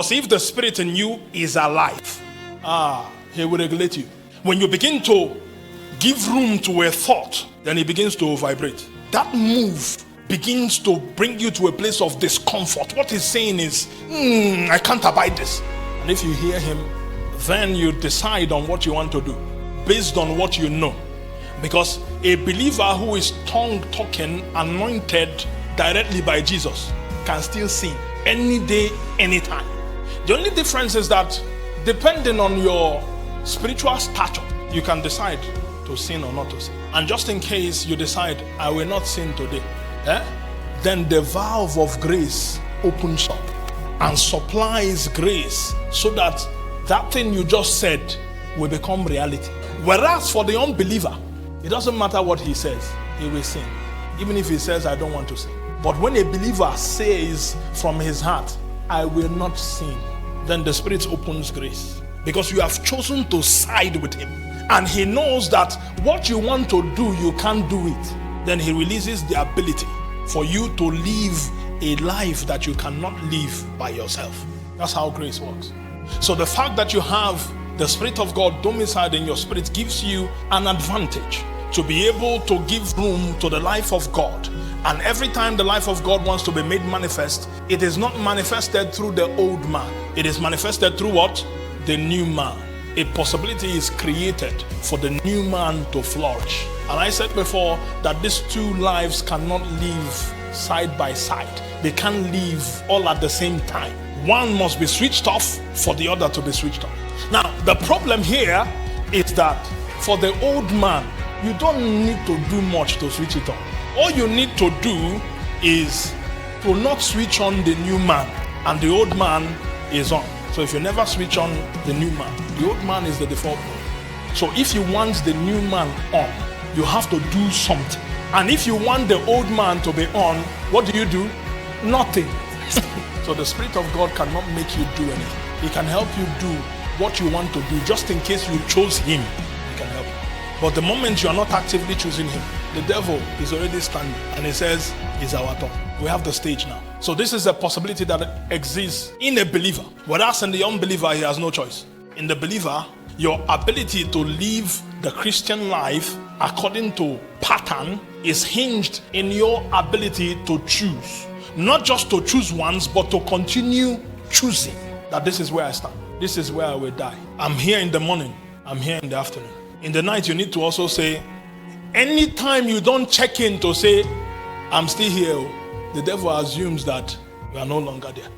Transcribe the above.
Because if the spirit in you is alive, he will regulate you. When you begin to give room to a thought, then it begins to vibrate. That move begins to bring you to a place of discomfort. What he's saying is, I can't abide this. And if you hear him, then you decide on what you want to do based on what you know. Because a believer who is tongue-talking, anointed directly by Jesus, can still sin any day, anytime. The only difference is that depending on your spiritual stature, you can decide to sin or not to sin. And just in case you decide, I will not sin today, then the valve of grace opens up and supplies grace so that that thing you just said will become reality. Whereas for the unbeliever, it doesn't matter what he says, he will sin. Even if he says, I don't want to sin. But when a believer says from his heart, I will not sin, then the Spirit opens grace. Because you have chosen to side with him. And he knows that what you want to do, you can't do it. Then he releases the ability for you to live a life that you cannot live by yourself. That's how grace works. So the fact that you have the Spirit of God domiciled in your spirit gives you an advantage to be able to give room to the life of God. And every time the life of God wants to be made manifest, it is not manifested through the old man. It is manifested through what? The new man. A possibility is created for the new man to flourish. And I said before that these two lives cannot live side by side. They can't live all at the same time. One must be switched off for the other to be switched on. Now, the problem here is that for the old man, you don't need to do much to switch it on. All you need to do is to not switch on the new man, and the old man is on. So if you never switch on the new man, the old man is the default mode. So if you want the new man on, you have to do something. And if you want the old man to be on, what do? Nothing. So the Spirit of God cannot make you do anything. He can help you do what you want to do, just in case you chose him. He can help you. But the moment you are not actively choosing him, the devil is already standing and he says, it's our turn. We have the stage now. So this is a possibility that exists in a believer. Whereas in the unbeliever, he has no choice. In the believer, your ability to live the Christian life according to pattern is hinged in your ability to choose. Not just to choose once, but to continue choosing that this is where I stand. This is where I will die. I'm here in the morning. I'm here in the afternoon. In the night, you need to also say, anytime you don't check in to say, I'm still here, the devil assumes that you are no longer there.